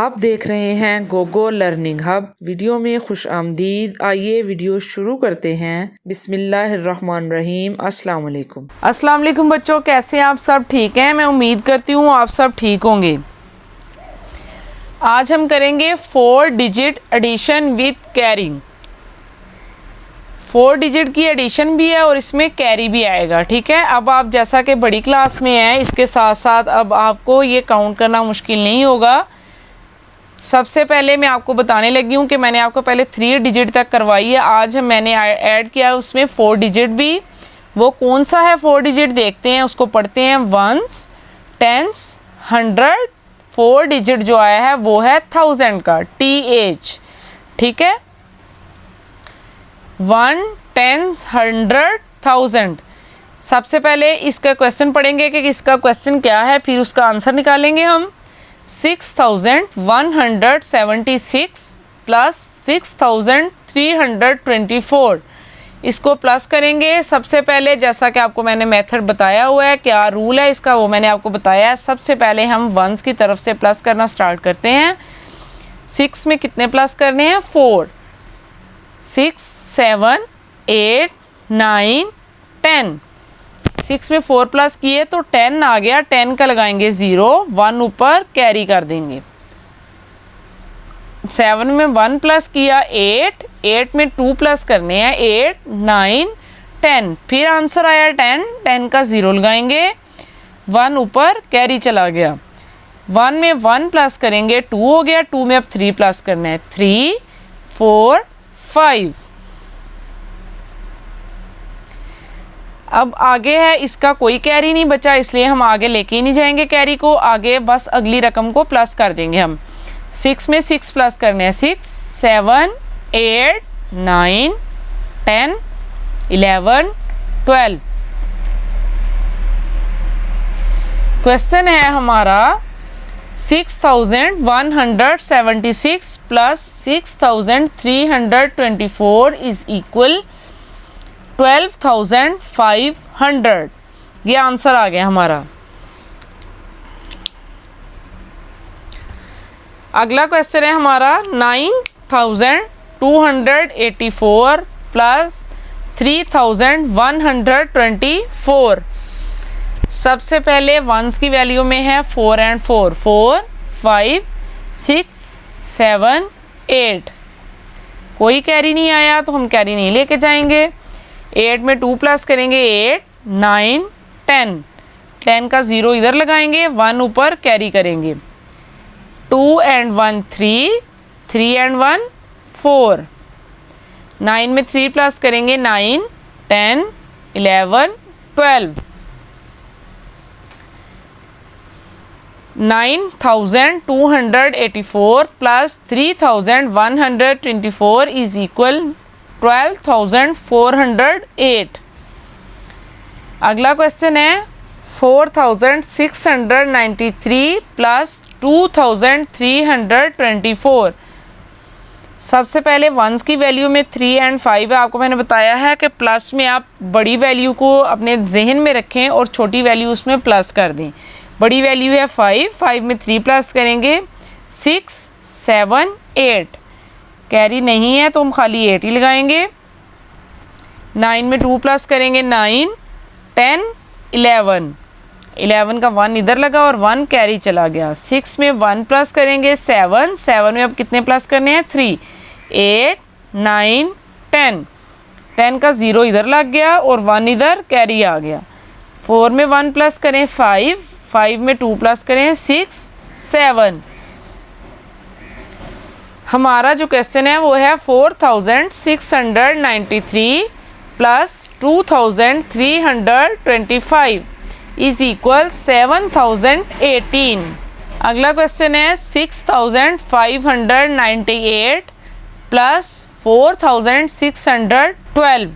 आप देख रहे हैं गोगो लर्निंग हब। वीडियो में खुश आमदीद। आइए वीडियो शुरू करते हैं। बिस्मिल्लाहिर्रहमानिर्रहीम। अस्सलाम वालेकुम। अस्सलाम वालेकुम बच्चों, कैसे हैं आप? सब ठीक हैं? मैं उम्मीद करती हूँ आप सब ठीक होंगे। आज हम करेंगे 4 digit addition with carrying. 4 digit की एडिशन भी है और इसमें कैरी भी आएगा। ठीक है, अब आप जैसा कि बड़ी क्लास में हैं, इसके साथ साथ अब आपको ये काउंट करना मुश्किल नहीं होगा। सबसे पहले मैं आपको बताने लगी हूँ कि मैंने आपको पहले 3 डिजिट तक करवाई है। आज मैंने ऐड किया उसमें 4 डिजिट भी। वो कौन सा है 4 डिजिट देखते हैं, उसको पढ़ते हैं। Once, tense, 100। 4 डिजिट जो आया है वो है 1000 का, TH। ठीक है, 1, 10, 100, 1000। सबसे पहले इसका क्वेश्चन पढ़ेंगे कि इसका क्वेश्चन क्या है, फिर उसका आंसर निकालेंगे हम। 6176 प्लस 6324, इसको प्लस करेंगे। सबसे पहले जैसा कि आपको मैंने मेथड बताया हुआ है, क्या रूल है इसका वो मैंने आपको बताया है। सबसे पहले हम वंस की तरफ से प्लस करना स्टार्ट करते हैं। 6 में कितने प्लस करने हैं? 4। 6, 7, 8, 9, 10। 6 में 4 प्लस किए तो 10 आ गया। 10 का लगाएंगे 0, 1 ऊपर कैरी कर देंगे। 7 में 1 प्लस किया 8, 8 में 2 प्लस करने हैं 8, 9, 10। फिर आंसर आया 10, 10 का 0 लगाएंगे, 1 ऊपर कैरी चला गया। 1 में 1 प्लस करेंगे 2 हो गया। 2 में अब 3 प्लस करना है 3, 4, 5। अब आगे है, इसका कोई कैरी नहीं बचा, इसलिए हम आगे लेके ही नहीं जाएंगे कैरी को। आगे बस अगली रकम को प्लस कर देंगे हम। 6 में 6 प्लस करने हैं 6, 7, 8, 9, 10, 11, 12। क्वेश्चन है हमारा 6176 प्लस 6324 इज इक्वल 12500। ये आंसर आ गया हमारा। अगला क्वेश्चन है हमारा 9284 प्लस 3124। सबसे पहले वंस की वैल्यू में है 4 एंड 4, 4, 5, 6, 7, 8। कोई कैरी नहीं आया तो हम कैरी नहीं लेके जाएंगे। 8 में 2 प्लस करेंगे 8, 9, 10। 10 का 0 इधर लगाएंगे, 1 ऊपर कैरी करेंगे। 2 एंड 1 3, 3 एंड 1 4। 9 में 3 प्लस करेंगे 9, 10, 11, 12। 9284 प्लस 3124 इज इक्वल 12408। अगला क्वेश्चन है 4693 प्लस 2324। सबसे पहले वंस की वैल्यू में 3 एंड 5 है। आपको मैंने बताया है कि प्लस में आप बड़ी वैल्यू को अपने जहन में रखें और छोटी वैल्यू उसमें प्लस कर दें। बड़ी वैल्यू है 5, 5 में 3 प्लस करेंगे 6, 7, 8। कैरी नहीं है तो हम खाली 8 ही लगाएंगे। 9 में 2 प्लस करेंगे 9, 10, 11। 11 का 1 इधर लगा और 1 कैरी चला गया। 6 में 1 प्लस करेंगे 7, 7 में अब कितने प्लस करने हैं? 3, 8, 9, 10। 10 का 0 इधर लग गया और 1 इधर कैरी आ गया। 4 में 1 प्लस करें 5, 5 में 2 प्लस करें 6, 7। हमारा जो क्वेश्चन है वो है 4693 प्लस 2325 इज इक्वल 7018। अगला क्वेश्चन है 6598 प्लस 4612।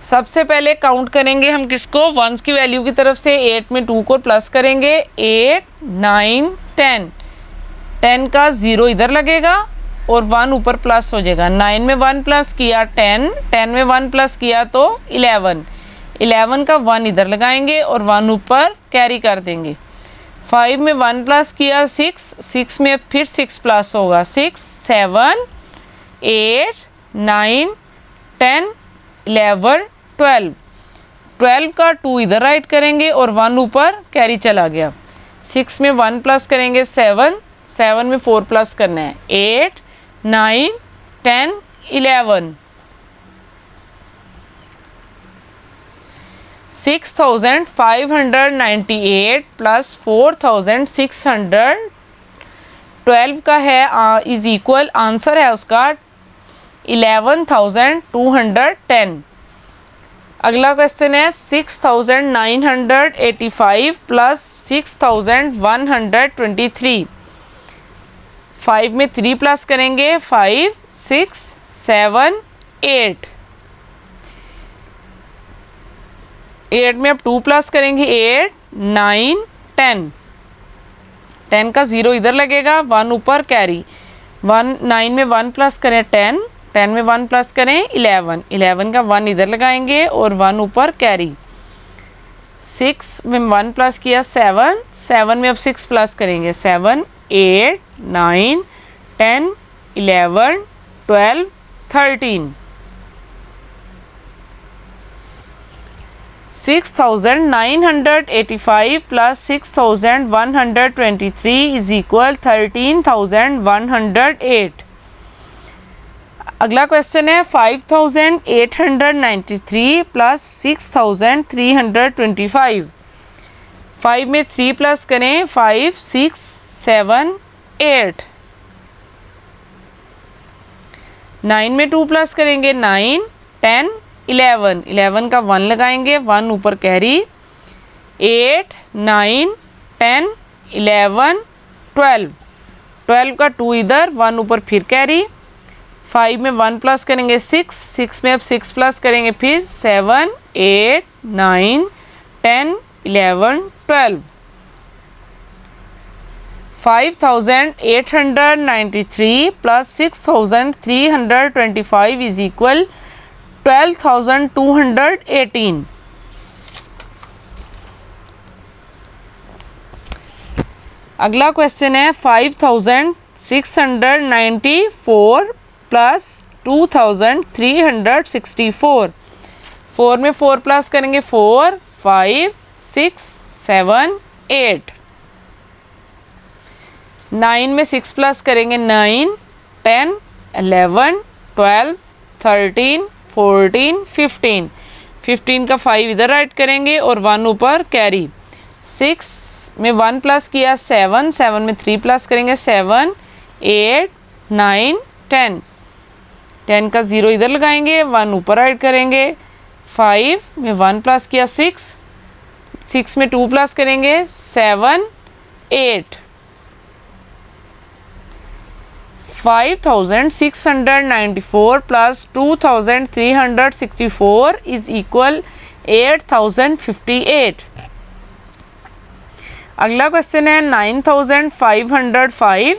सबसे पहले काउंट करेंगे हम किसको? वंस की वैल्यू की तरफ से 8 में 2 को प्लस करेंगे 8, 9, 10। 10 का 0 इधर लगेगा और 1 ऊपर प्लस हो जाएगा। 9 में 1 प्लस किया 10, 10 में 1 प्लस किया तो 11। 11 का 1 इधर लगाएंगे और 1 ऊपर कैरी कर देंगे। 5 में 1 प्लस किया 6, 6 में फिर 6 प्लस होगा 6, 7, 8, 9, 10, 11, 12। 12 का 2 इधर राइट करेंगे और 1 ऊपर कैरी चला गया। 6 में 1 प्लस करेंगे 7, 7 में 4 प्लस करना है 8, 9, 10, 11। 6598 प्लस 4612 का है इज इक्वल, आंसर है उसका 11210। अगला क्वेश्चन है 6985 प्लस 6123। 5 में 3 प्लस करेंगे 5, 6, 7, 8। 8 में अब 2 प्लस करेंगे 8, 9, 10। 10 का 0 इधर लगेगा, 1 ऊपर कैरी। 9 में 1 प्लस करें 10, 10 में 1 प्लस करें 11, 11 का 1 इधर लगाएंगे और 1 ऊपर कैरी। 6 में 1 प्लस किया 7, 7 में अब 6 प्लस करेंगे 7, 8, 9, 10, 11, 12, 13। 6985 प्लस 6123 इज इक्वल 13108। अगला क्वेश्चन है 5893 प्लस 6325। 5 में 3 प्लस करें 5, 6, 7, 8। 9 में 2 प्लस करेंगे 9, 10, 11। 11 का 1 लगाएंगे, 1 ऊपर कैरी। 8, 9, 10, 11, 12। 12 का 2 इधर, 1 ऊपर फिर कैरी। 5 में 1 प्लस करेंगे 6, 6 में अब 6 प्लस करेंगे फिर 7, 8, 9, 10, 11, 12। 5893 प्लस 6325 इज इक्वल 12218। अगला क्वेश्चन है 5694 प्लस 2364। 4 में 4 प्लस करेंगे 4, 5, 6, 7, 8। 9 में 6 प्लस करेंगे 9, 10, 11, 12, 13, 14, 15। 15 का 5 इधर राइट करेंगे और 1 ऊपर कैरी। 6 में 1 प्लस किया 7, 7 में 3 प्लस करेंगे 7, 8, 9, 10। 10 का 0 इधर लगाएंगे, 1 ऊपर राइट करेंगे। 5 में 1 प्लस किया 6, 6 में 2 प्लस करेंगे 7, 8। 5694 प्लस 2364 इज इक्वल 8058। अगला क्वेश्चन है 9505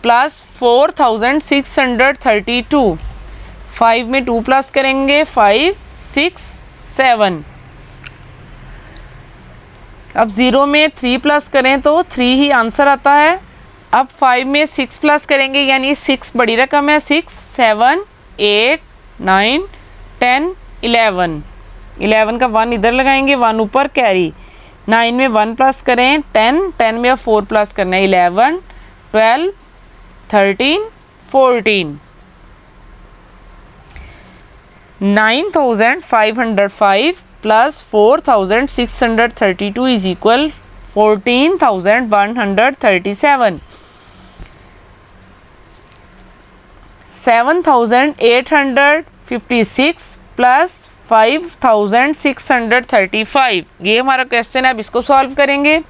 प्लस 4632। 5 में 2 प्लस करेंगे 5, 6, 7। अब 0 में 3 प्लस करें तो 3 ही आंसर आता है। अब 5 में 6 प्लस करेंगे यानी 6 बड़ी रकम है, 6, 7, 8, 9, 10, 11। 11 का 1 इधर लगाएंगे, 1 ऊपर कैरी। 9 में 1 प्लस करें 10, 10 में अब 4 प्लस करना है 11, 12, 13, 14। 9505 प्लस 4632 इज इक्वल 14137। 7856 प्लस 5635, ये हमारा क्वेश्चन है। अब इसको सॉल्व करेंगे।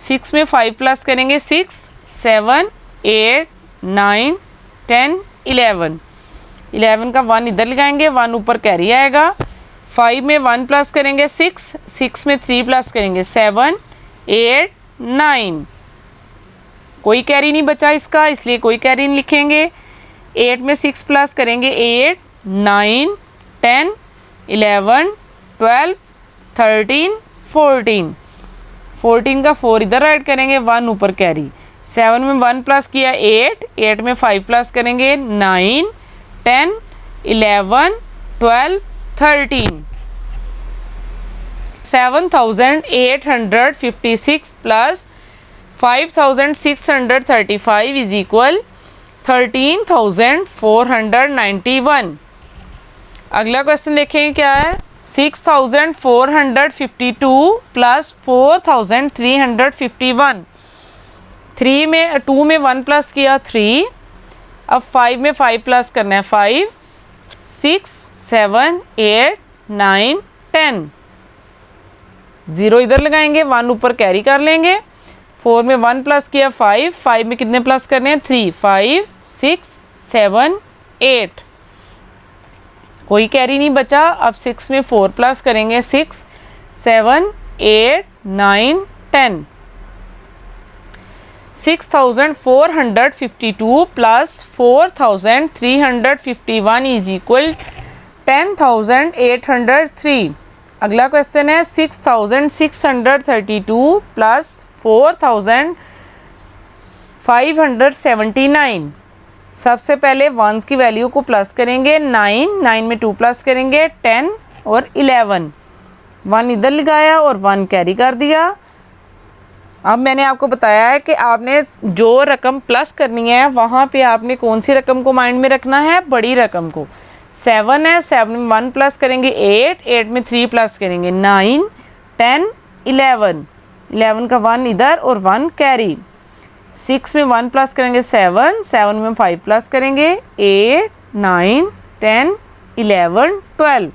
6 में 5 प्लस करेंगे 6, 7, 8, 9, 10, 11। 11 का 1 इधर लगाएंगे, 1 ऊपर कैरी आएगा। 5 में 1 प्लस करेंगे 6, 6 में 3 प्लस करेंगे 7, 8, 9। कोई कैरी नहीं बचा इसका, इसलिए कोई कैरी नहीं लिखेंगे। 8 में 6 प्लस करेंगे 8, 9, 10, 11, 12, 13, 14। 14 का 4 इधर ऐड करेंगे, 1 ऊपर कैरी। 7 में 1 प्लस किया 8, 8 में 5 प्लस करेंगे 9, 10, 11, 12, 13। 7,856 प्लस 5,635 इज इक्वल 13,491। अगला क्वेश्चन देखें क्या है। 6,452 प्लस 4,351। 2 में 1 प्लस किया 3, अब 5 में 5 प्लस करना है 5, 6, 7, 8, 9, 10। 0 इधर लगाएंगे, 1 ऊपर कैरी कर लेंगे। 4 में 1 प्लस किया 5, 5 में कितने प्लस करने हैं 3, 5, 6, 7, 8। कोई कैरी नहीं बचा। अब 6 में 4 प्लस करेंगे 6, 7, 8, 9, 10। 6,452 प्लस 4,351 इज इक्वल 10,803। अगला क्वेश्चन है 6,632 प्लस 4,579। सबसे पहले वंस की वैल्यू को प्लस करेंगे 9 में 2 प्लस करेंगे 10 और 11। 1 इधर लगाया और 1 कैरी कर दिया। अब मैंने आपको बताया है कि आपने जो रकम प्लस करनी है वहाँ पे आपने कौन सी रकम को माइंड में रखना है, बड़ी रकम को। 7 है, 7 में 1 प्लस करेंगे 8, 8 में 3 प्लस करेंगे 9, 10, 11। 11 का 1 इधर और 1 कैरी। 6 में 1 प्लस करेंगे 7, 7 में 5 प्लस करेंगे 8, 9, 10, 11, 12।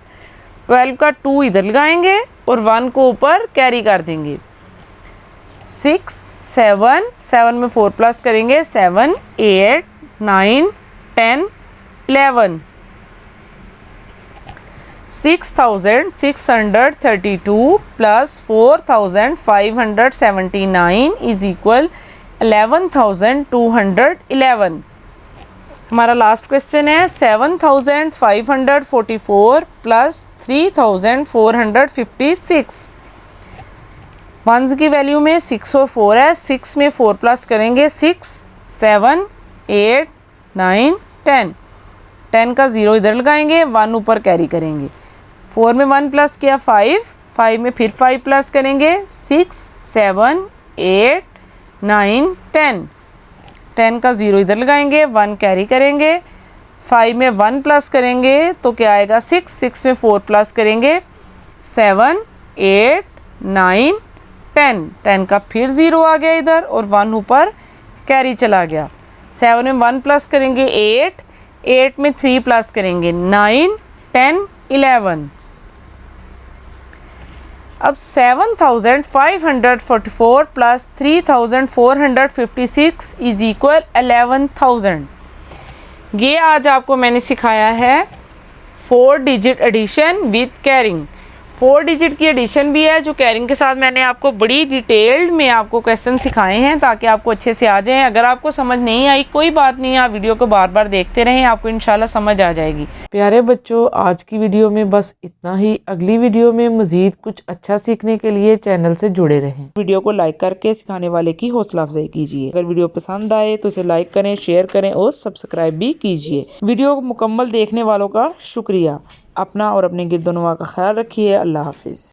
12 का 2 इधर लगाएंगे और 1 को ऊपर कैरी कर देंगे। 6, 7, 7 में 4 प्लस करेंगे 7, 8, 9, 10, 11। 6,632 प्लस 4,579 इज इक्वल 11,211। हमारा लास्ट क्वेश्चन है 7,544 प्लस 3,456। वंस की वैल्यू में 6 और 4 है। 6 में 4 प्लस करेंगे 6, 7, 8, 9, 10। 10 का 0 इधर लगाएंगे, 1 ऊपर कैरी करेंगे। 4 में 1 प्लस किया 5, 5 में फिर 5 प्लस करेंगे 6, 7, 8, 9, 10। 10 का 0 इधर लगाएंगे, 1 कैरी करेंगे। 5 में 1 प्लस करेंगे तो क्या आएगा 6, 6 में 4 प्लस करेंगे 7, 8, 9, 10। 10 का फिर 0 आ गया इधर और 1 ऊपर कैरी चला गया। 7 में 1 प्लस करेंगे 8, 8 में 3 प्लस करेंगे 9, 10, 11। अब 7,544 प्लस 3,456 इज इक्वल 11,000। ये आज आपको मैंने सिखाया है 4 digit addition with carrying. 4 digit की एडिशन भी है जो कैरिंग के साथ मैंने आपको बड़ी डिटेल्ड में आपको क्वेश्चन सिखाए हैं ताकि आपको अच्छे से आ जाएं। अगर आपको समझ नहीं आई कोई बात नहीं, आप वीडियो को बार बार देखते रहें, आपको इंशाल्लाह समझ आ जाएगी। प्यारे बच्चों, आज की वीडियो में बस इतना ही। अगली वीडियो में मज़ीद कुछ अच्छा सीखने के लिए चैनल से जुड़े रहें। वीडियो को लाइक करके सिखाने वाले की हौसला अफजाई कीजिए। अगर वीडियो पसंद आए तो इसे लाइक करें, शेयर करें और सब्सक्राइब भी कीजिए। वीडियो मुकम्मल देखने वालों का शुक्रिया। अपना और अपने गिरदोनवा का ख्याल रखिए। अल्लाह हाफिज़।